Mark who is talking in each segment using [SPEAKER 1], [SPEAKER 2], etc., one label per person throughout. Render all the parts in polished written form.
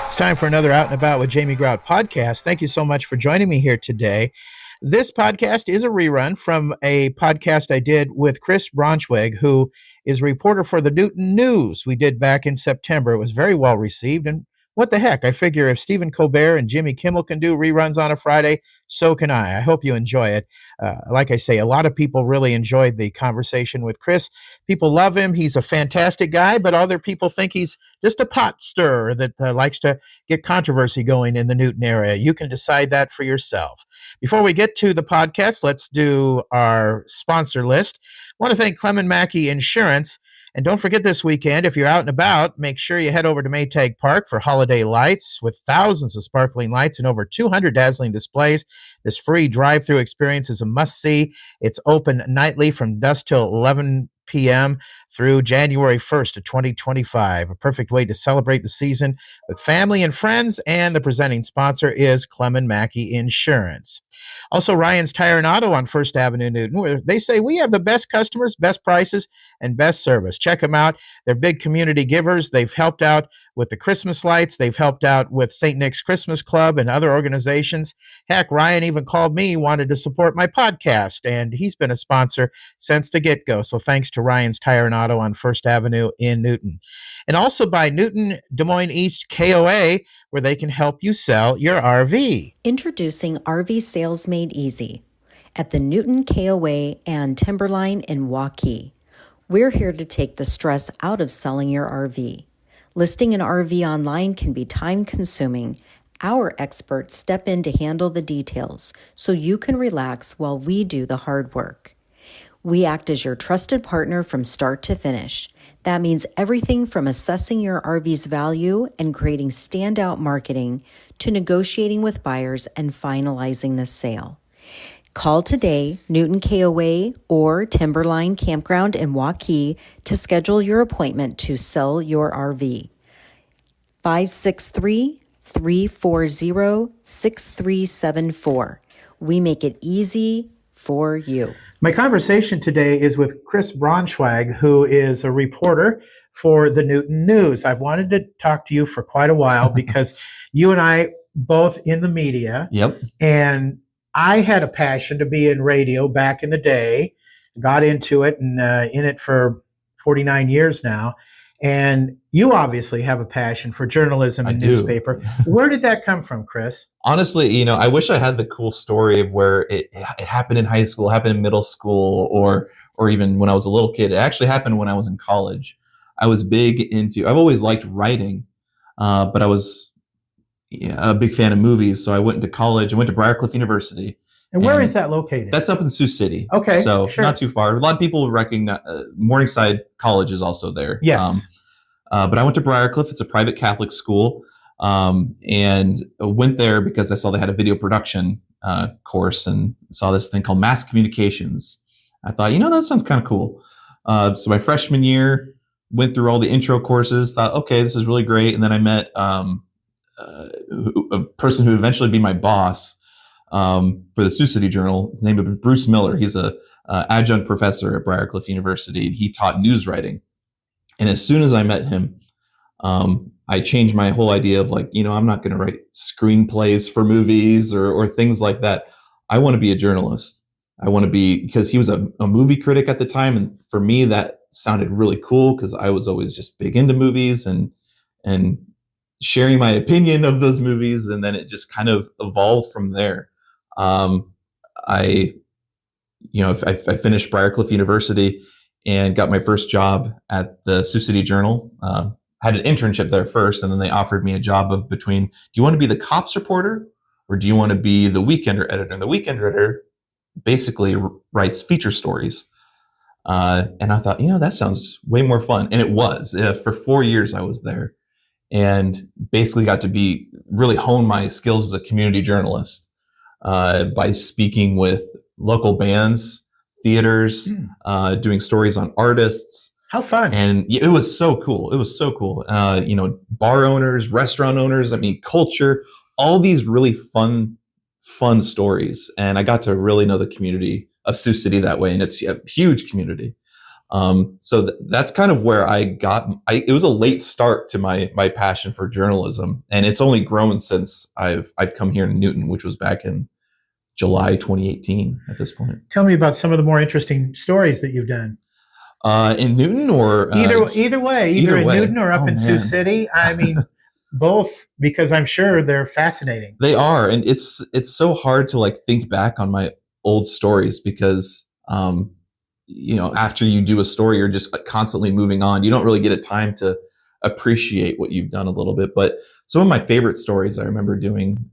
[SPEAKER 1] It's time for another Out and About with Jamie Grout podcast. Thank you so much for joining me here today. This podcast is a rerun from a podcast I did with Chris Braunschweig, who is a reporter for the Newton News. We did back in September. It was very well received. And what the heck? I figure if Stephen Colbert and Jimmy Kimmel can do reruns on a Friday, so can I. I hope you enjoy it. Like I say, a lot of people really enjoyed the conversation with Chris. People love him. He's a fantastic guy, but other people think he's just a pot stirrer that likes to get controversy going in the Newton area. You can decide that for yourself. Before we get to the podcast, let's do our sponsor list. I want to thank Clement Mackey Insurance. And don't forget this weekend, if you're out and about, make sure you head over to Maytag Park for holiday lights with thousands of sparkling lights and over 200 dazzling displays. This free drive-through experience is a must-see. It's open nightly from dusk till 11 p.m. through January 1st of 2025. A perfect way to celebrate the season with family and friends, and the presenting sponsor is Clement Mackey Insurance. Also, Ryan's Tire and Auto on First Avenue, Newton, where they say we have the best customers, best prices, and best service. Check them out. They're big community givers. They've helped out with the Christmas lights. They've helped out with St. Nick's Christmas Club and other organizations. Heck, Ryan even called me, wanted to support my podcast, and he's been a sponsor since the get-go. So thanks to Ryan's Tire and Auto on First Avenue in Newton. And also by Newton Des Moines East KOA, where they can help you sell your RV.
[SPEAKER 2] Introducing RV Sales Made Easy at the Newton KOA and Timberline in Waukee. We're here to take the stress out of selling your RV. Listing an RV online can be time-consuming. Our experts step in to handle the details so you can relax while we do the hard work. We act as your trusted partner from start to finish. That means everything from assessing your RV's value and creating standout marketing to negotiating with buyers and finalizing the sale. Call today, Newton KOA or Timberline Campground in Waukee to schedule your appointment to sell your RV. 563-340-6374. We make it easy for you.
[SPEAKER 1] My conversation today is with Chris Braunschweig, who is a reporter for the Newton News. I've wanted to talk to you for quite a while because you and I both in the media.
[SPEAKER 3] Yep.
[SPEAKER 1] And I had a passion to be in radio back in the day, got into it and in it for 49 years now. And you obviously have a passion for journalism and newspaper. Where did that come from, Chris?
[SPEAKER 3] Honestly, I wish I had the cool story of where it happened in high school, happened in middle school, or even when I was a little kid. It actually happened when I was in college. I've always liked writing, but I was a big fan of movies. So I went into college. I went to Briarcliff University.
[SPEAKER 1] And where is that located?
[SPEAKER 3] That's up in Sioux City.
[SPEAKER 1] Okay,
[SPEAKER 3] so
[SPEAKER 1] sure.
[SPEAKER 3] Not too far. A lot of people recognize Morningside College is also there.
[SPEAKER 1] Yes.
[SPEAKER 3] But I went to Briarcliff. It's a private Catholic school, and I went there because I saw they had a video production course and saw this thing called mass communications. I thought, that sounds kind of cool. So my freshman year, went through all the intro courses, thought, okay, this is really great. And then I met a person who would eventually be my boss for the Sioux City Journal. His name is Bruce Miller. He's a adjunct professor at Briarcliff University. He taught news writing. And as soon as I met him, I changed my whole idea of I'm not going to write screenplays for movies or things like that. I want to be a journalist. I want to be, because he was a movie critic at the time. And for me, that sounded really cool because I was always just big into movies and sharing my opinion of those movies. And then it just kind of evolved from there. I finished Briarcliff University and got my first job at the Sioux City Journal. Had an internship there first, and then they offered me a job of between, do you want to be the cops reporter or do you want to be the Weekender editor? And the Weekender editor basically writes feature stories. And I thought, that sounds way more fun. And it was. For 4 years I was there and basically got to really hone my skills as a community journalist by speaking with local bands, theaters, doing stories on artists.
[SPEAKER 1] How fun.
[SPEAKER 3] And it was so cool. It was so cool. Bar owners, restaurant owners, culture, all these really fun stories. And I got to really know the community of Sioux City that way. And it's a huge community. So that's kind of where it was a late start to my passion for journalism, and it's only grown since I've come here to Newton, which was back in July 2018 at this point.
[SPEAKER 1] Tell me about some of the more interesting stories that you've done.
[SPEAKER 3] In Newton or
[SPEAKER 1] either way, either in Newton or up in Sioux City. I mean, both, because I'm sure they're fascinating.
[SPEAKER 3] They are, and it's so hard to like think back on my old stories because after you do a story, you're just constantly moving on. You don't really get a time to appreciate what you've done a little bit. But some of my favorite stories I remember doing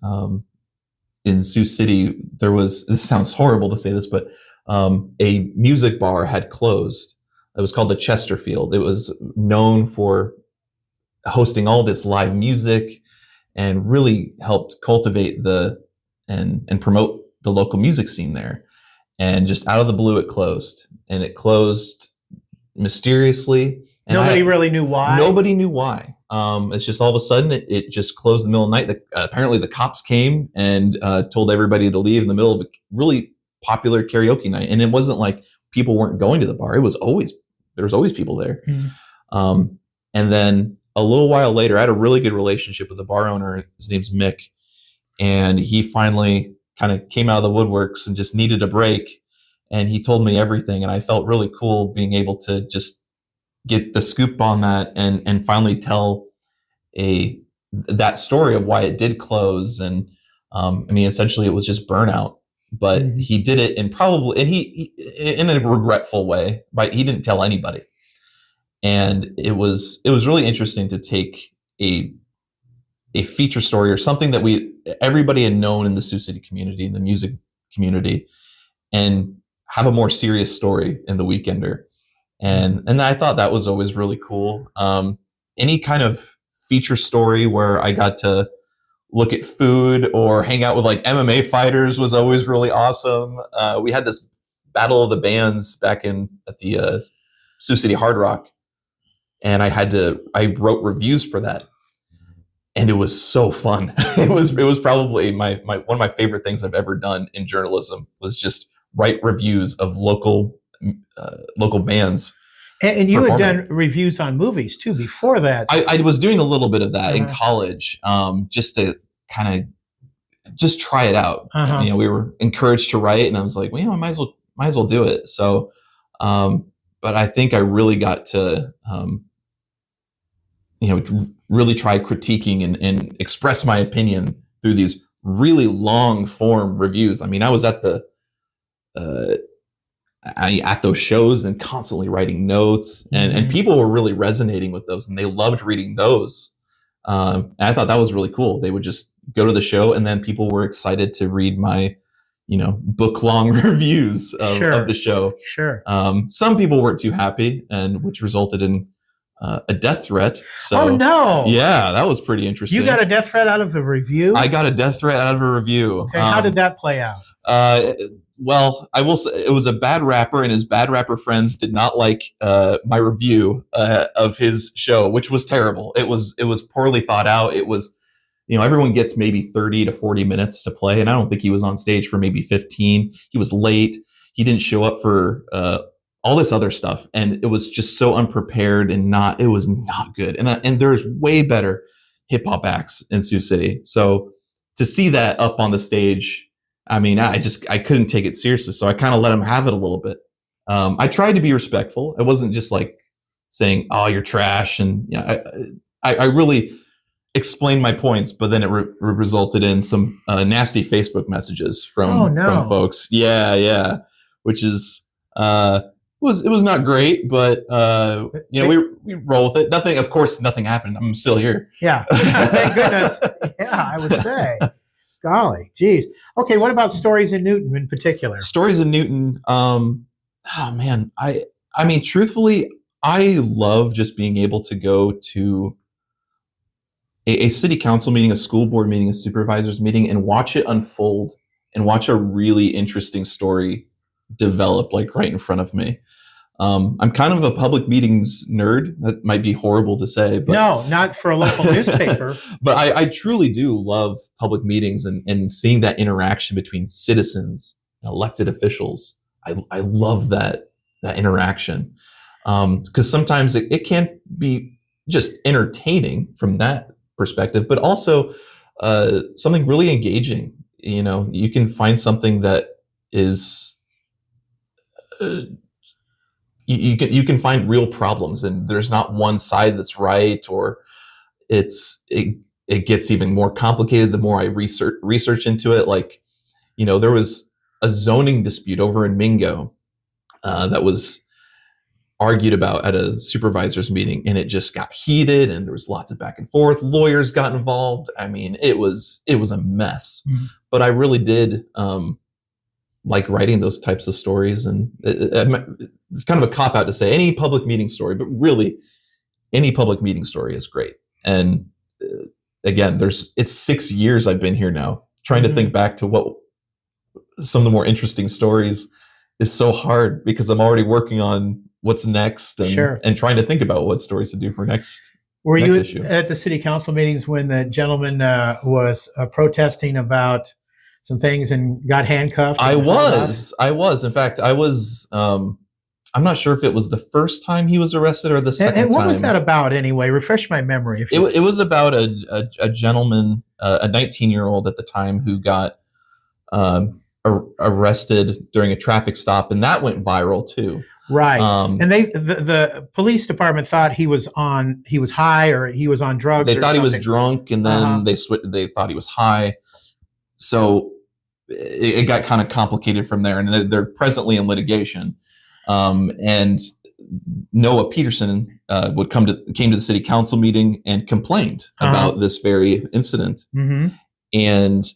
[SPEAKER 3] in Sioux City, this sounds horrible to say this, but a music bar had closed. It was called the Chesterfield. It was known for hosting all this live music and really helped cultivate and promote the local music scene there. And just out of the blue, it closed. And it closed mysteriously. And
[SPEAKER 1] nobody really knew why?
[SPEAKER 3] Nobody knew why. It's just all of a sudden, it just closed in the middle of the night. Apparently, the cops came and told everybody to leave in the middle of a really popular karaoke night. And it wasn't like people weren't going to the bar. There was always people there. Mm. And then a little while later, I had a really good relationship with the bar owner. His name's Mick. And he finally kind of came out of the woodworks and just needed a break. And he told me everything. And I felt really cool being able to just get the scoop on that and finally tell that story of why it did close. And essentially it was just burnout, but mm-hmm. he did it he in a regretful way, but he didn't tell anybody. And it was really interesting to take a feature story or something that everybody had known in the Sioux City community, in the music community, and have a more serious story in The Weekender. And I thought that was always really cool. Any kind of feature story where I got to look at food or hang out with like MMA fighters was always really awesome. We had this Battle of the Bands back at the Sioux City Hard Rock, and I wrote reviews for that. And it was so fun. It was probably my one of my favorite things I've ever done in journalism was just write reviews of local bands.
[SPEAKER 1] And you had done reviews on movies too before that.
[SPEAKER 3] I was doing a little bit of that in college, just to kind of just try it out. Uh-huh. We were encouraged to write, and I was like, well, I might as well do it. So, but I think I really got to really try critiquing and express my opinion through these really long form reviews. I mean, I was at at those shows and constantly writing notes, and people were really resonating with those, and they loved reading those. And I thought that was really cool. They would just go to the show, and then people were excited to read my, book long reviews of the show.
[SPEAKER 1] Sure.
[SPEAKER 3] Some people weren't too happy, and which resulted in a death threat. So,
[SPEAKER 1] oh no!
[SPEAKER 3] Yeah, that was pretty interesting.
[SPEAKER 1] You got a death threat out of a review?
[SPEAKER 3] I got a death threat out of a review.
[SPEAKER 1] Okay, how did that play out?
[SPEAKER 3] Well, I will say it was a bad rapper, and his bad rapper friends did not like my review of his show, which was terrible. It was poorly thought out. It was, everyone gets maybe 30 to 40 minutes to play, and I don't think he was on stage for maybe 15. He was late. He didn't show up for all this other stuff, and it was just so unprepared and it was not good. And there's way better hip hop acts in Sioux City. So to see that up on the stage, I mean, I couldn't take it seriously. So I kind of let him have it a little bit. I tried to be respectful. It wasn't just like saying, "Oh, you're trash," and I really explained my points. But then it resulted in some nasty Facebook messages from folks. Yeah, which is. It was not great, but we roll with it. Nothing happened. I'm still here.
[SPEAKER 1] Yeah, thank goodness. Yeah, I would say. Golly, geez. Okay, what about stories in Newton in particular?
[SPEAKER 3] Stories in Newton. Oh man, I mean, truthfully, I love just being able to go to a city council meeting, a school board meeting, a supervisors meeting, and watch it unfold and watch a really interesting story develop like right in front of me. I'm kind of a public meetings nerd. That might be horrible to say, but
[SPEAKER 1] no, not for a local newspaper.
[SPEAKER 3] But I truly do love public meetings and seeing that interaction between citizens and elected officials. I love that interaction. Because sometimes it can be just entertaining from that perspective, but also something really engaging. You can find something that is you can find real problems, and there's not one side that's right, or it gets even more complicated the more I research into it. Like, there was a zoning dispute over in Mingo that was argued about at a supervisor's meeting, and it just got heated, and there was lots of back and forth. Lawyers got involved. I mean, it was a mess. Mm-hmm. But I really did like writing those types of stories, and it's kind of a cop out to say any public meeting story, but really any public meeting story is great. And again, it's 6 years I've been here now, trying to think back to what some of the more interesting stories is so hard, because I'm already working on what's next, and trying to think about what stories to do for next.
[SPEAKER 1] Were
[SPEAKER 3] next
[SPEAKER 1] you
[SPEAKER 3] issue.
[SPEAKER 1] At the city council meetings when the gentleman was protesting about some things and got handcuffed?
[SPEAKER 3] I was. In fact, I was. I'm not sure if it was the first time he was arrested or the second time.
[SPEAKER 1] And what was that about anyway? Refresh my memory.
[SPEAKER 3] It was about a gentleman, a 19-year-old at the time, who got arrested during a traffic stop, and that went viral too.
[SPEAKER 1] Right. And the police department thought he was high, or he was on drugs.
[SPEAKER 3] They thought he was drunk, and then they thought he was high. So it got kind of complicated from there, and they're presently in litigation. And Noah Peterson came to the city council meeting and complained about this very incident. Mm-hmm. And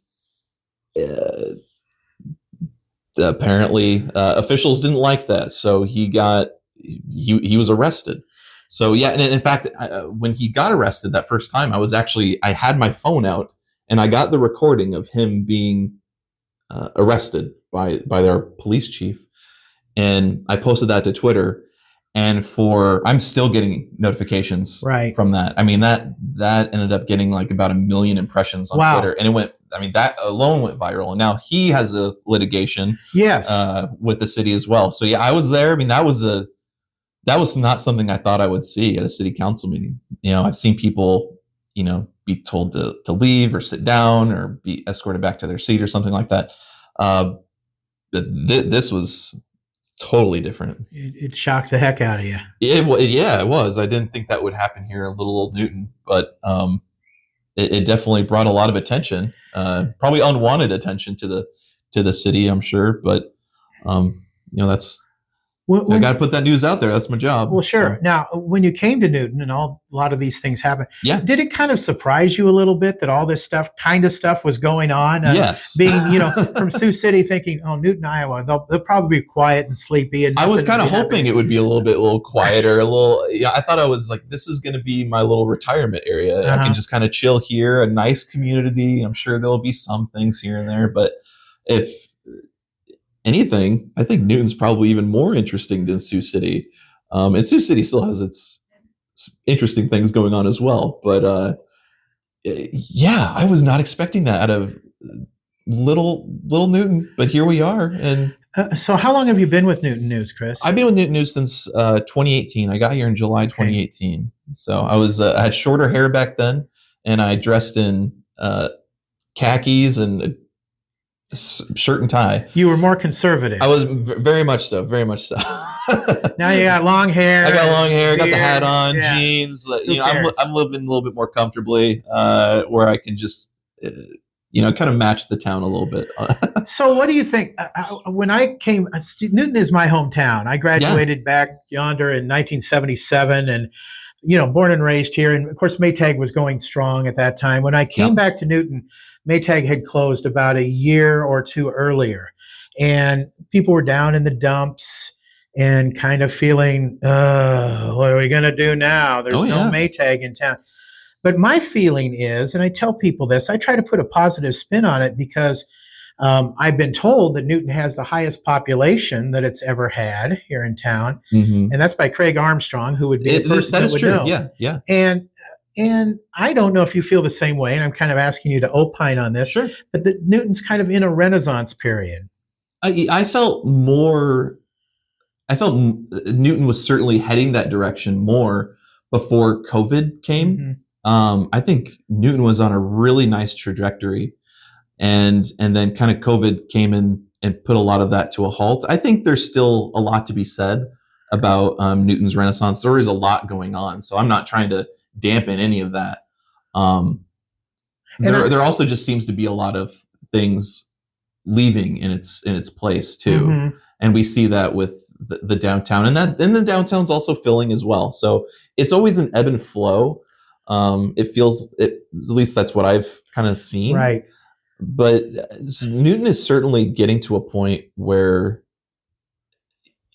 [SPEAKER 3] apparently officials didn't like that, so he was arrested. So yeah, and in fact, when he got arrested that first time, I had my phone out, and I got the recording of him being arrested by their police chief, and I posted that to Twitter. And I'm still getting notifications from that. I mean, that ended up getting like about 1 million impressions on Twitter, and that alone went viral. And now he has a litigation, with the city as well. So yeah, I was there. I mean, that was not something I thought I would see at a city council meeting. I've seen people, be told to leave or sit down or be escorted back to their seat or something like that. This was totally different.
[SPEAKER 1] It shocked the heck out of you.
[SPEAKER 3] It was. I didn't think that would happen here in little old Newton, but it definitely brought a lot of attention, probably unwanted attention to the city, I'm sure. But that's. I got to put that news out there. That's my job.
[SPEAKER 1] Well, sure. So. Now, when you came to Newton and a lot of these things happened, did it kind of surprise you a little bit that all this kind of stuff was going on?
[SPEAKER 3] Yes.
[SPEAKER 1] Being, from Sioux City, thinking, oh, Newton, Iowa, they'll probably be quiet and sleepy. And
[SPEAKER 3] I was kind of hoping it would be a little quieter, a little. I thought I was like, this is going to be my little retirement area. I can just kind of chill here, a nice community. I'm sure there'll be some things here and there, but if anything, I think Newton's probably even more interesting than Sioux City. And Sioux City still has its interesting things going on as well. But I was not expecting that out of little Newton. But here we are. And
[SPEAKER 1] so how long have you been with Newton News, Chris?
[SPEAKER 3] I've been with Newton News since 2018. I got here in July 2018. So I had shorter hair back then, and I dressed in khakis and shirt and tie.
[SPEAKER 1] You were more conservative.
[SPEAKER 3] I was very much so.
[SPEAKER 1] Now you got long hair.
[SPEAKER 3] I got long hair. Got the hat on, jeans. I'm living a little bit more comfortably, where I can just, kind of match the town a little bit.
[SPEAKER 1] So, what do you think? When I came, Newton is my hometown. I graduated back yonder in 1977, and born and raised here. And of course, Maytag was going strong at that time. When I came back to Newton, Maytag had closed about a year or two earlier, and people were down in the dumps and kind of feeling, what are we going to do now? There's no Maytag in town. But my feeling is, and I tell people this, I try to put a positive spin on it, because I've been told that Newton has the highest population that it's ever had here in town. Mm-hmm. And that's by Craig Armstrong, who would be the person that would true. Know.
[SPEAKER 3] Yeah.
[SPEAKER 1] And I don't know if you feel the same way, and I'm kind of asking you to opine on this.
[SPEAKER 3] Sure.
[SPEAKER 1] But Newton's kind of in a renaissance period.
[SPEAKER 3] I felt more I felt Newton was certainly heading that direction more before COVID came. I think Newton was on a really nice trajectory, and then kind of COVID came in and put a lot of that to a halt. I think there's still a lot to be said about Newton's Renaissance. There is a lot going on, so I'm not trying to dampen any of that. There also just seems to be a lot of things leaving in its place too, and we see that with the downtown, and the downtown's also filling as well. So it's always an ebb and flow. It feels at least that's what I've kind of seen.
[SPEAKER 1] Right.
[SPEAKER 3] But Newton is certainly getting to a point where,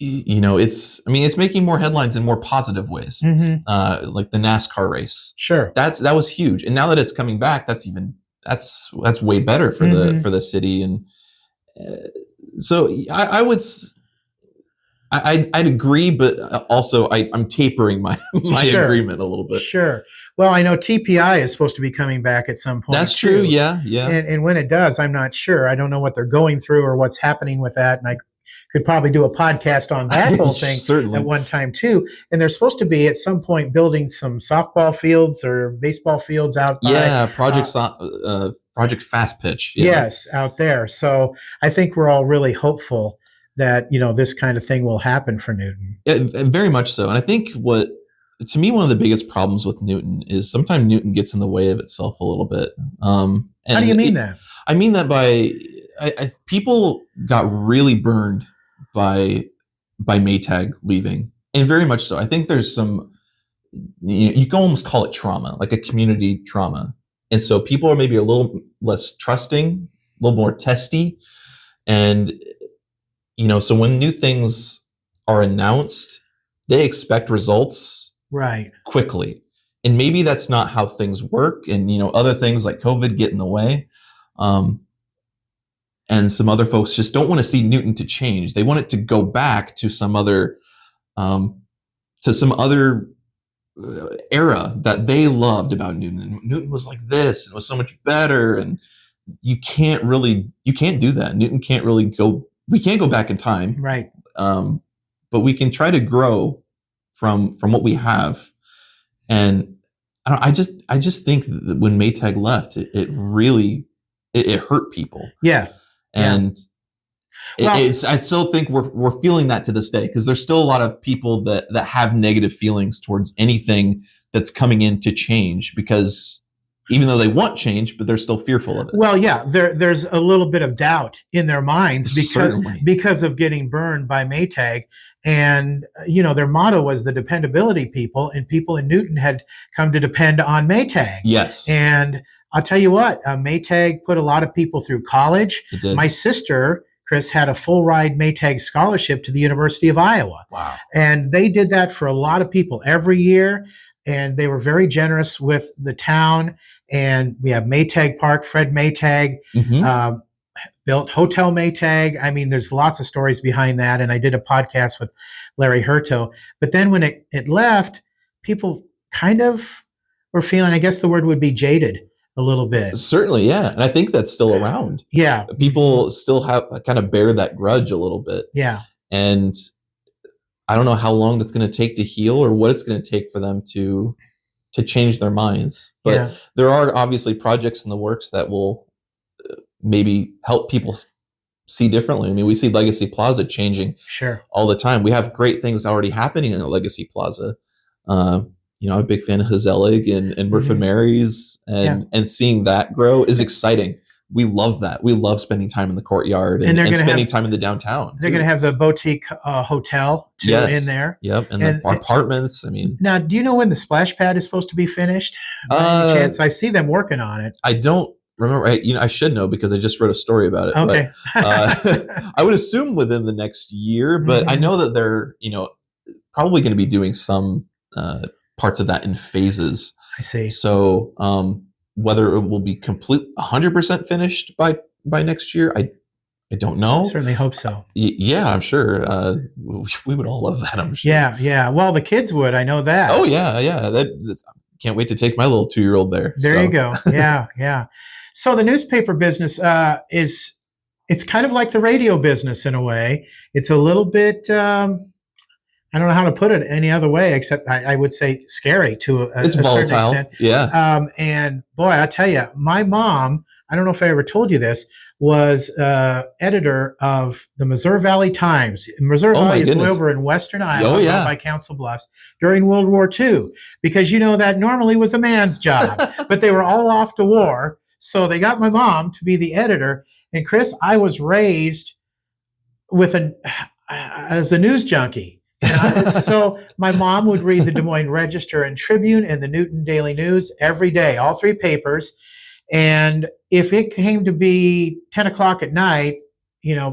[SPEAKER 3] it's making more headlines in more positive ways, like the NASCAR race.
[SPEAKER 1] Sure.
[SPEAKER 3] That was huge. And now that it's coming back, that's way better for the city. And so I'd agree, but also I'm tapering my
[SPEAKER 1] Sure.
[SPEAKER 3] agreement a little bit.
[SPEAKER 1] Sure. Well, I know TPI is supposed to be coming back at some point.
[SPEAKER 3] That's true.
[SPEAKER 1] Too.
[SPEAKER 3] Yeah.
[SPEAKER 1] And when it does, I'm not sure. I don't know what they're going through or what's happening with that. And I could probably do a podcast on that whole thing
[SPEAKER 3] Certainly.
[SPEAKER 1] At one time too. And they're supposed to be at some point building some softball fields or baseball fields out by.
[SPEAKER 3] Yeah. Project Fast Pitch. Yeah.
[SPEAKER 1] Yes, out there. So I think we're all really hopeful that, this kind of thing will happen for Newton.
[SPEAKER 3] Yeah, very much so. And I think to me, one of the biggest problems with Newton is sometimes Newton gets in the way of itself a little bit.
[SPEAKER 1] How do you mean that?
[SPEAKER 3] I mean that by people got really burned by Maytag leaving, and very much so. I think there's some, you can almost call it trauma, like a community trauma. And so people are maybe a little less trusting, a little more testy. And, so when new things are announced, they expect results
[SPEAKER 1] right
[SPEAKER 3] quickly. And maybe that's not how things work. And, other things like COVID get in the way. And some other folks just don't want to see Newton to change. They want it to go back to some other era that they loved about Newton. And Newton was like this, and it was so much better. And you can't do that. Newton can't really we can't go back in time.
[SPEAKER 1] Right.
[SPEAKER 3] But we can try to grow from what we have. And I just think that when Maytag left, it really hurt people.
[SPEAKER 1] Yeah.
[SPEAKER 3] And I still think we're feeling that to this day, because there's still a lot of people that have negative feelings towards anything that's coming in to change, because even though they want change, but they're still fearful of it.
[SPEAKER 1] Well, yeah, there's a little bit of doubt in their minds because of getting burned by Maytag. And, their motto was the dependability people, and people in Newton had come to depend on Maytag.
[SPEAKER 3] Yes.
[SPEAKER 1] And I'll tell you what, Maytag put a lot of people through college.
[SPEAKER 3] It did.
[SPEAKER 1] My sister, Chris, had a full ride Maytag scholarship to the University of Iowa.
[SPEAKER 3] Wow.
[SPEAKER 1] And they did that for a lot of people every year. And they were very generous with the town. And we have Maytag Park, Fred Maytag, built Hotel Maytag. I mean, there's lots of stories behind that. And I did a podcast with Larry Hurto. But then when it left, people kind of were feeling, I guess the word would be jaded a little bit.
[SPEAKER 3] Certainly, yeah. And I think that's still around.
[SPEAKER 1] Yeah.
[SPEAKER 3] People still kind of bear that grudge a little bit.
[SPEAKER 1] Yeah.
[SPEAKER 3] And I don't know how long that's going to take to heal, or what it's going to take for them to change their minds. But there are obviously projects in the works that will maybe help people see differently. I mean, we see Legacy Plaza changing all the time. We have great things already happening in Legacy Plaza. I'm a big fan of Hazelig and Murph and Mary's, and seeing that grow is exciting. We love that. We love spending time in the courtyard and spending time in the downtown.
[SPEAKER 1] They're going to have the boutique hotel too in there.
[SPEAKER 3] Yep, and the apartments. I mean,
[SPEAKER 1] now, do you know when the splash pad is supposed to be finished? By any chance? I see them working on it.
[SPEAKER 3] I don't remember. I should know because I just wrote a story about it.
[SPEAKER 1] Okay.
[SPEAKER 3] But, I would assume within the next year, but I know that they're probably going to be doing some parts of that in phases.
[SPEAKER 1] I see.
[SPEAKER 3] So whether it will be 100% finished by next year, I don't know.
[SPEAKER 1] I certainly hope so.
[SPEAKER 3] Yeah, I'm sure. We would all love that, I'm sure.
[SPEAKER 1] Yeah. Well, the kids would. I know that.
[SPEAKER 3] Oh, yeah. Can't wait to take my little 2-year-old there.
[SPEAKER 1] There you go. Yeah. So the newspaper business it's kind of like the radio business in a way. It's a little bit I don't know how to put it any other way except I would say scary to
[SPEAKER 3] It's
[SPEAKER 1] a certain
[SPEAKER 3] volatile.
[SPEAKER 1] extent.
[SPEAKER 3] Yeah.
[SPEAKER 1] And boy, I tell you, my mom, I don't know if I ever told you this, was editor of the Missouri Valley Times. Missouri
[SPEAKER 3] Oh, my
[SPEAKER 1] Valley is
[SPEAKER 3] goodness.
[SPEAKER 1] over in western Iowa,
[SPEAKER 3] Oh, yeah.
[SPEAKER 1] out by Council Bluffs, during World War II, because that normally was a man's job, but they were all off to war. So they got my mom to be the editor. And Chris, I was raised as a news junkie. So my mom would read the Des Moines Register and Tribune and the Newton Daily News every day, all three papers. And if it came to be 10 o'clock at night,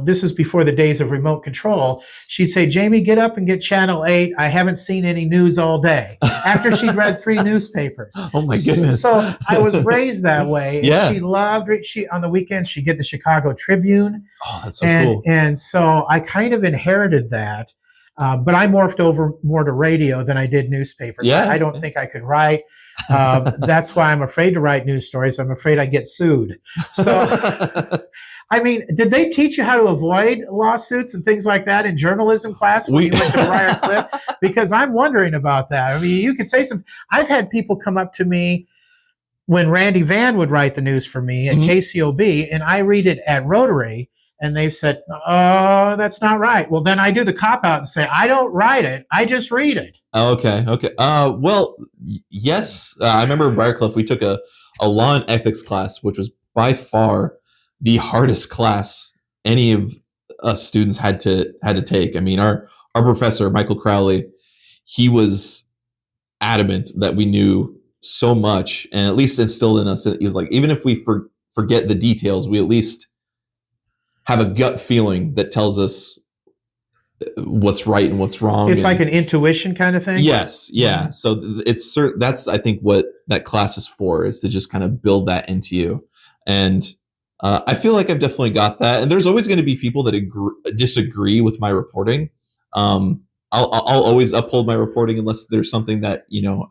[SPEAKER 1] this is before the days of remote control, she'd say, Jamie, get up and get Channel 8. I haven't seen any news all day, after she'd read 3 newspapers.
[SPEAKER 3] Oh, my goodness.
[SPEAKER 1] So I was raised that way. And
[SPEAKER 3] Yeah.
[SPEAKER 1] she loved it. On the weekends, she'd get the Chicago Tribune.
[SPEAKER 3] Oh, that's so cool.
[SPEAKER 1] And so I kind of inherited that. But I morphed over more to radio than I did newspapers.
[SPEAKER 3] Yeah.
[SPEAKER 1] I don't think I could write. That's why I'm afraid to write news stories. I'm afraid I get sued. So, I mean, did they teach you how to avoid lawsuits and things like that in journalism class when you went to Briar Cliff? Because I'm wondering about that. I mean, you could say something. I've had people come up to me when Randy Van would write the news for me at KCOB, and I read it at Rotary, and they've said, oh, that's not right. Well, then I do the cop-out and say, I don't write it. I just read it.
[SPEAKER 3] Okay. Well, yes. I remember in Briarcliff, we took a law and ethics class, which was by far the hardest class any of us students had to take. I mean, our professor, Michael Crowley, he was adamant that we knew so much, and at least instilled in us, he's like, even if we forget the details, we at least have a gut feeling that tells us what's right and what's wrong.
[SPEAKER 1] It's like an intuition kind of thing?
[SPEAKER 3] Yes. Yeah. So that's, I think, what that class is for, is to just kind of build that into you. And I feel like I've definitely got that. And there's always going to be people that disagree with my reporting. I'll always uphold my reporting unless there's something that,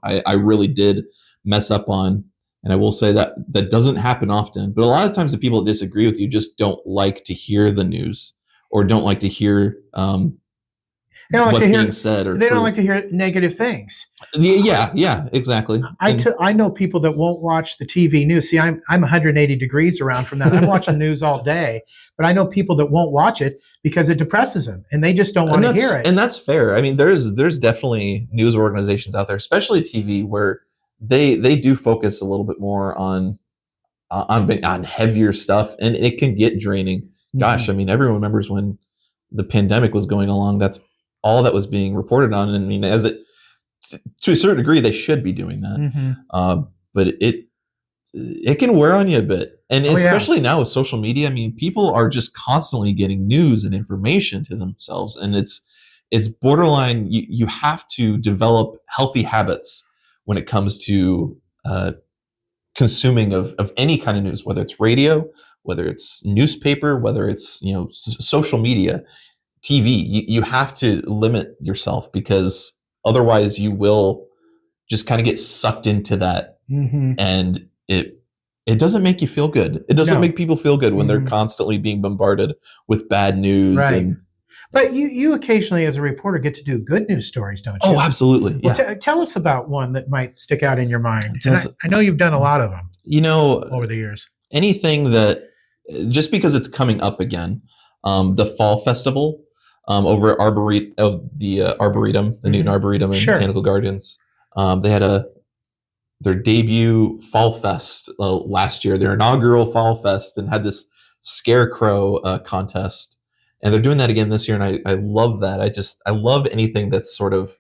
[SPEAKER 3] I really did mess up on. And I will say that doesn't happen often. But a lot of times the people that disagree with you just don't like to hear the news, or don't like to hear what's being said. Or
[SPEAKER 1] they don't like to hear negative things.
[SPEAKER 3] Yeah, exactly.
[SPEAKER 1] I know people that won't watch the TV news. See, I'm 180 degrees around from that. I'm watching news all day. But I know people that won't watch it because it depresses them, and they just don't want to hear it.
[SPEAKER 3] And that's fair. I mean, there's definitely news organizations out there, especially TV, where they do focus a little bit more on heavier stuff, and it can get draining. Gosh, I mean, everyone remembers when the pandemic was going along. That's all that was being reported on. And I mean, to a certain degree, they should be doing that. But it can wear on you a bit, and especially now with social media. I mean, people are just constantly getting news and information to themselves, and it's borderline. You have to develop healthy habits when it comes to consuming of any kind of news, whether it's radio, whether it's newspaper, whether it's social media, TV. You have to limit yourself, because otherwise you will just kind of get sucked into that, and it doesn't make you feel good. It doesn't make people feel good when they're constantly being bombarded with bad news.
[SPEAKER 1] Right. But you occasionally, as a reporter, get to do good news stories, don't you?
[SPEAKER 3] Oh, absolutely. Yeah.
[SPEAKER 1] Well, tell us about one that might stick out in your mind. I know you've done a lot of them. Over the years.
[SPEAKER 3] Anything that, just because it's coming up again, the Fall Festival over at Arboretum, the Newton Arboretum and Botanical Gardens, they had their debut Fall Fest last year, their inaugural Fall Fest, and had this scarecrow contest. And they're doing that again this year, and I love that. I love anything that's sort of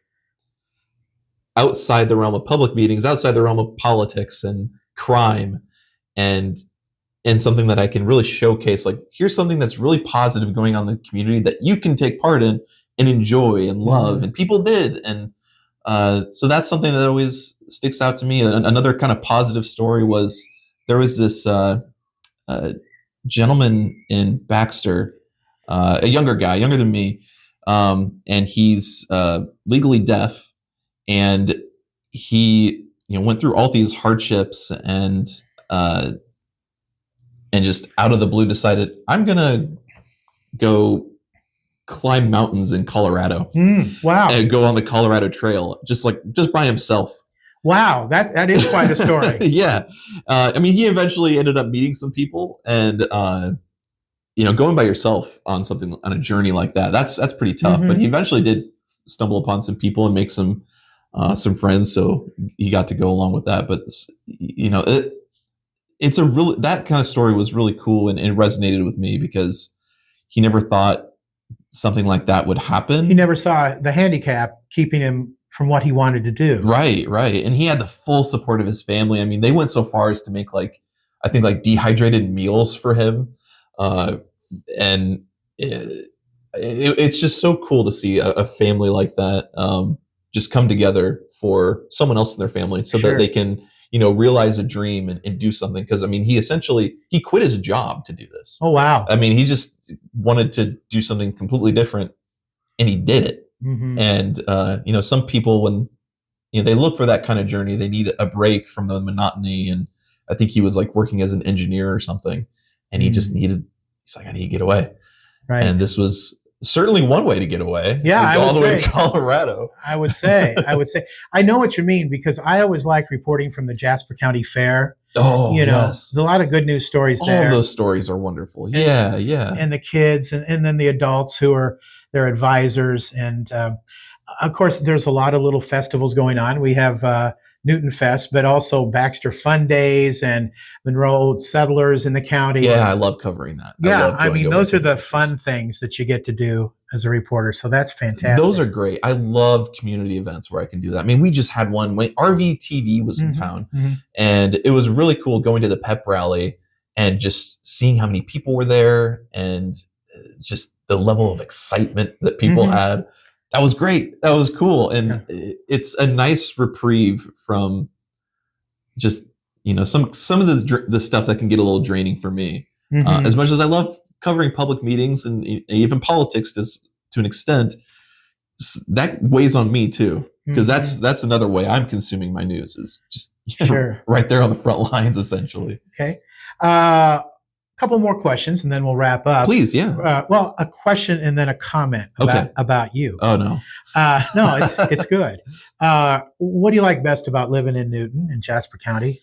[SPEAKER 3] outside the realm of public meetings, outside the realm of politics and crime, and something that I can really showcase. Like, here's something that's really positive going on in the community that you can take part in and enjoy and love, and people did. And so that's something that always sticks out to me. Another kind of positive story was, there was this gentleman in Baxter, a younger guy, younger than me, and he's legally deaf, and he went through all these hardships, and just out of the blue decided, I'm gonna go climb mountains in Colorado
[SPEAKER 1] Wow.
[SPEAKER 3] and go on the Colorado Trail just by himself.
[SPEAKER 1] Wow. That is quite a story.
[SPEAKER 3] Yeah. I mean, he eventually ended up meeting some people, and going by yourself on a journey like that, that's pretty tough. But he eventually did stumble upon some people and make some friends, so he got to go along with that. But it's that kind of story was really cool, and it resonated with me because he never thought something like that would happen.
[SPEAKER 1] He never saw the handicap keeping him from what he wanted to do.
[SPEAKER 3] Right. And he had the full support of his family. I mean, they went so far as to make dehydrated meals for him. And it's just so cool to see a family like that just come together for someone else in their family so that they can, realize a dream and do something. Because, I mean, he quit his job to do this.
[SPEAKER 1] Oh, wow.
[SPEAKER 3] I mean, he just wanted to do something completely different, and he did it. And, some people, when they look for that kind of journey, they need a break from the monotony. And I think he was working as an engineer or something, and he just he's like, I need to get away.
[SPEAKER 1] Right.
[SPEAKER 3] And this was certainly one way to get away.
[SPEAKER 1] Yeah.
[SPEAKER 3] All the way to Colorado.
[SPEAKER 1] I would say, I know what you mean, because I always liked reporting from the Jasper County Fair.
[SPEAKER 3] Oh, yes.
[SPEAKER 1] There's a lot of good news stories there.
[SPEAKER 3] All of those stories are wonderful. Yeah.
[SPEAKER 1] And the kids and then the adults who are their advisors. And of course, there's a lot of little festivals going on. We have Newton Fest, but also Baxter Fun Days and Monroe Settlers in the county.
[SPEAKER 3] Yeah, I love covering that.
[SPEAKER 1] Yeah, I mean, those are the fun things that you get to do as a reporter. So that's fantastic.
[SPEAKER 3] Those are great. I love community events where I can do that. I mean, we just had one when RV TV was in town, and it was really cool going to the pep rally and just seeing how many people were there and just the level of excitement that people had. That was great. That was cool. And it's a nice reprieve from just, some of the stuff that can get a little draining for me. As much as I love covering public meetings and even politics to an extent, that weighs on me too. Because that's another way I'm consuming my news, is just right there on the front lines, essentially.
[SPEAKER 1] Okay. Couple more questions and then we'll wrap up.
[SPEAKER 3] Please, yeah.
[SPEAKER 1] Well, a question and then a comment about you.
[SPEAKER 3] Oh, no.
[SPEAKER 1] No, it's good. What do you like best about living in Newton in Jasper County?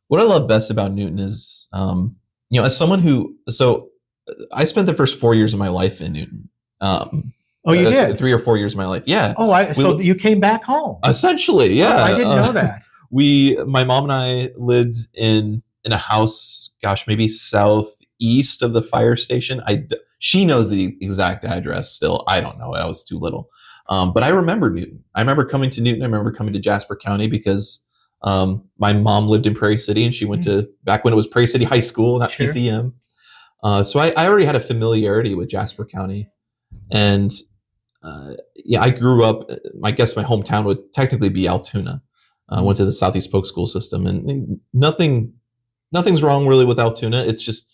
[SPEAKER 3] What I love best about Newton is, as someone I spent the first 4 years of my life in Newton.
[SPEAKER 1] You did?
[SPEAKER 3] 3 or 4 years of my life, yeah.
[SPEAKER 1] Oh, so you came back home?
[SPEAKER 3] Essentially, yeah.
[SPEAKER 1] Oh, I didn't know that.
[SPEAKER 3] My mom and I lived in a house, maybe southeast of the fire station. She knows the exact address still. I don't know. I was too little. But I remember Newton. I remember coming to Newton. I remember coming to Jasper County because my mom lived in Prairie City, and she went to, back when it was Prairie City High School, not PCM. So I already had a familiarity with Jasper County. And I grew up, I guess my hometown would technically be Altoona. I went to the Southeast Polk school system, and nothing's wrong really with Altoona. It's just,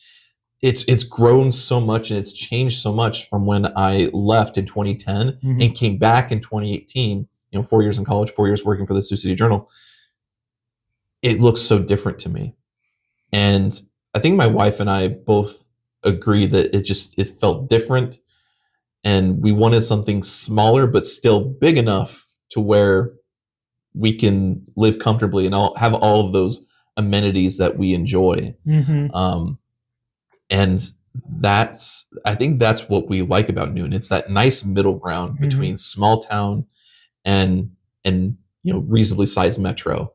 [SPEAKER 3] it's grown so much and it's changed so much from when I left in 2010 and came back in 2018, 4 years in college, 4 years working for the Sioux City Journal. It looks so different to me. And I think my wife and I both agreed that it felt different, and we wanted something smaller, but still big enough to where we can live comfortably and have all of those amenities that we enjoy. And I think that's what we like about Newton. It's that nice middle ground between small town and reasonably sized metro.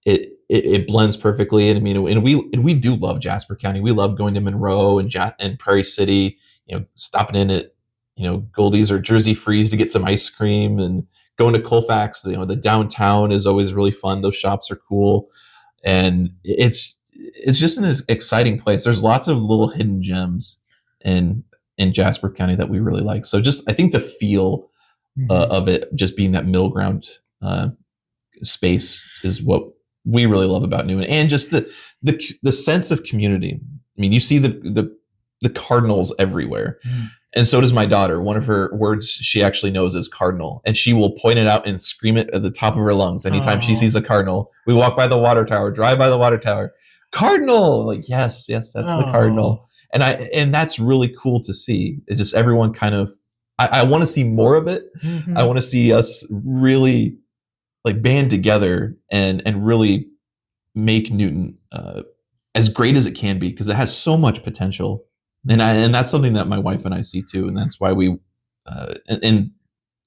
[SPEAKER 3] It blends perfectly. And I mean, and we do love Jasper County. We love going to Monroe and Prairie City, stopping in at, Goldie's or Jersey Freeze to get some ice cream, and going to Colfax. The downtown is always really fun. Those shops are cool. And it's just an exciting place. There's lots of little hidden gems in Jasper County that we really like. So I think the feel of it just being that middle ground space is what we really love about Newton, and just the sense of community. I mean, you see the cardinals everywhere. And so does my daughter. One of her words she actually knows is cardinal, and she will point it out and scream it at the top of her lungs anytime she sees a cardinal. We walk by the water tower, drive by the water tower, cardinal. Like, yes, that's the cardinal. And that's really cool to see. It's just everyone kind of, I want to see more of it.
[SPEAKER 1] Mhm.
[SPEAKER 3] I want to see us really like band together and really make Newton as great as it can be, because it has so much potential. And that's something that my wife and I see too. And that's why we, and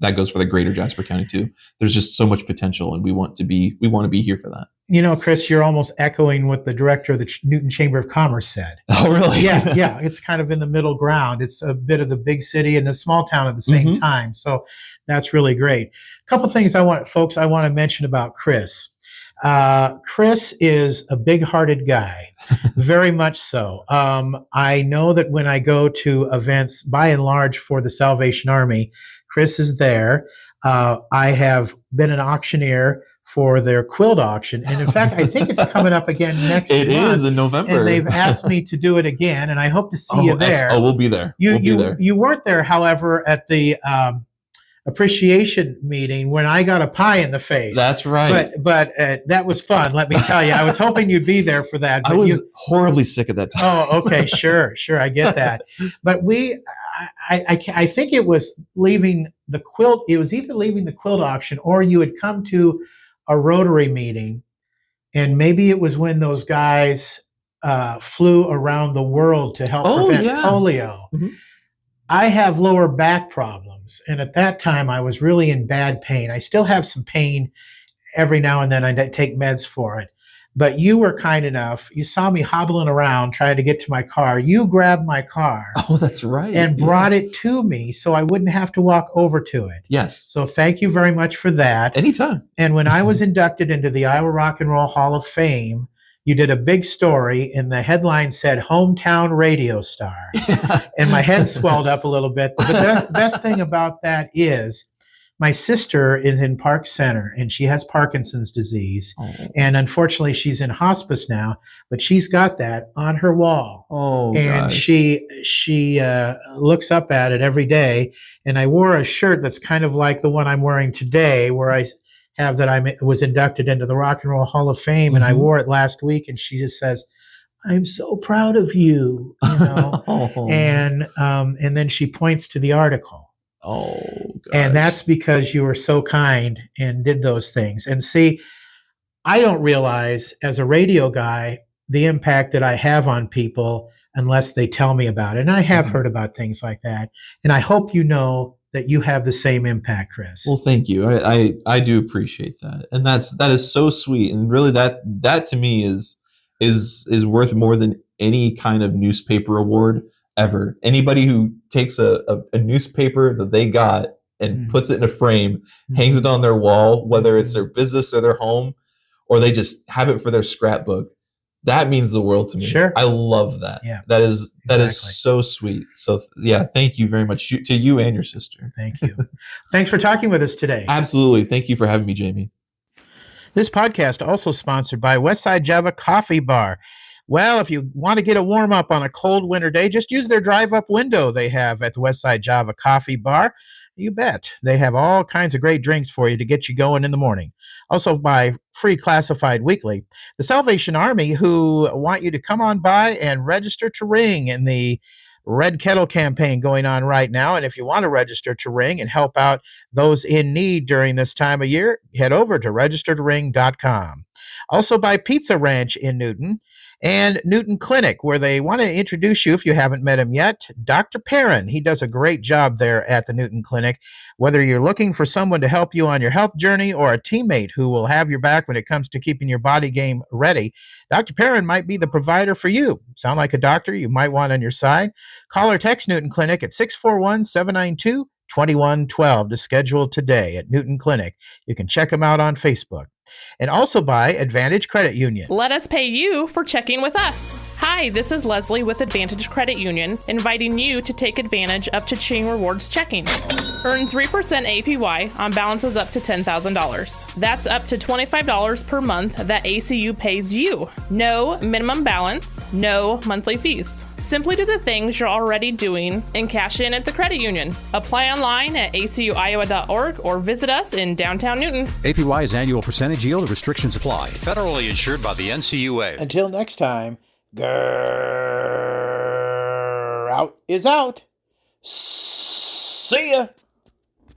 [SPEAKER 3] that goes for the greater Jasper County too. There's just so much potential, and we want to be here for that.
[SPEAKER 1] You know, Chris, you're almost echoing what the director of the Newton Chamber of Commerce said.
[SPEAKER 3] Oh, really?
[SPEAKER 1] Yeah. It's kind of in the middle ground. It's a bit of the big city and the small town at the same time. So that's really great. A couple things I want to mention about Chris. Chris is a big-hearted guy, very much so. I know that when I go to events, by and large, for the Salvation Army, Chris is there. I have been an auctioneer for their quilt auction, and in fact, I think it's coming up again next month.
[SPEAKER 3] It is in November,
[SPEAKER 1] and they've asked me to do it again, and I hope to see you there.
[SPEAKER 3] We'll be there.
[SPEAKER 1] You weren't there, however, at the appreciation meeting when I got a pie in the face.
[SPEAKER 3] That's right.
[SPEAKER 1] But that was fun. Let me tell you, I was hoping you'd be there for that. But
[SPEAKER 3] I was horribly sick at that time.
[SPEAKER 1] Oh, okay, sure, I get that. But I think it was leaving the quilt. It was either leaving the quilt auction, or you had come to a Rotary meeting, and maybe it was when those guys flew around the world to help prevent polio. Mm-hmm. I have lower back problems, and at that time I was really in bad pain. I still have some pain every now and then. I take meds for it. But you were kind enough. You saw me hobbling around trying to get to my car. You grabbed my car.
[SPEAKER 3] Oh, that's right.
[SPEAKER 1] And brought it to me so I wouldn't have to walk over to it.
[SPEAKER 3] Yes.
[SPEAKER 1] So thank you very much for that.
[SPEAKER 3] Anytime.
[SPEAKER 1] And when I was inducted into the Iowa Rock and Roll Hall of Fame, you did a big story, and the headline said "Hometown Radio Star." And my head swelled up a little bit. But the best thing about that is my sister is in Park Center, and she has Parkinson's disease. Oh. And unfortunately, she's in hospice now, but she's got that on her wall.
[SPEAKER 3] Oh,
[SPEAKER 1] and
[SPEAKER 3] gosh.
[SPEAKER 1] she looks up at it every day. And I wore a shirt that's kind of like the one I'm wearing today, where I have that I was inducted into the Rock and Roll Hall of Fame. Mm-hmm. And I wore it last week, and she just says, "I'm so proud of you," you know.
[SPEAKER 3] Oh.
[SPEAKER 1] And then she points to the article.
[SPEAKER 3] Oh, gosh.
[SPEAKER 1] And that's because you were so kind and did those things. And see, I don't realize as a radio guy the impact that I have on people unless they tell me about it. And I have heard about things like that. And I hope you know that you have the same impact, Chris.
[SPEAKER 3] Well, thank you. I do appreciate that. And that is so sweet. And really that to me is worth more than any kind of newspaper award ever. Anybody who takes a newspaper that they got and puts it in a frame, hangs it on their wall, whether it's their business or their home, or they just have it for their scrapbook, that means the world to me.
[SPEAKER 1] Sure.
[SPEAKER 3] I love that.
[SPEAKER 1] Yeah.
[SPEAKER 3] That is so sweet. So yeah, thank you very much to you and your sister.
[SPEAKER 1] Thank you. Thanks for talking with us today.
[SPEAKER 3] Absolutely. Thank you for having me, Jamie.
[SPEAKER 1] This podcast also sponsored by Westside Java Coffee Bar. Well, if you want to get a warm-up on a cold winter day, just use their drive-up window they have at the Westside Java Coffee Bar. You bet. They have all kinds of great drinks for you to get you going in the morning. Also by Free Classified Weekly. The Salvation Army, who want you to come on by and register to ring in the Red Kettle campaign going on right now. And if you want to register to ring and help out those in need during this time of year, head over to registertoring.com. Also by Pizza Ranch in Newton and Newton Clinic, where they want to introduce you, if you haven't met him yet, Dr. Perrin. He does a great job there at the Newton Clinic. Whether you're looking for someone to help you on your health journey or a teammate who will have your back when it comes to keeping your body game ready, Dr. Perrin might be the provider for you. Sound like a doctor you might want on your side? Call or text Newton Clinic at 641-792-2112 to schedule today at Newton Clinic. You can check them out on Facebook. And also by Advantage Credit Union.
[SPEAKER 4] Let us pay you for checking with us. Hi, this is Leslie with Advantage Credit Union, inviting you to take advantage of Cha-Ching Rewards checking. Earn 3% APY on balances up to $10,000. That's up to $25 per month that ACU pays you. No minimum balance, no monthly fees. Simply do the things you're already doing and cash in at the credit union. Apply online at acuiowa.org or visit us in downtown Newton.
[SPEAKER 5] APY is annual percentage yield. Restrictions apply. Federally insured by the NCUA.
[SPEAKER 1] Until next time, grrr. Drought is out. See ya.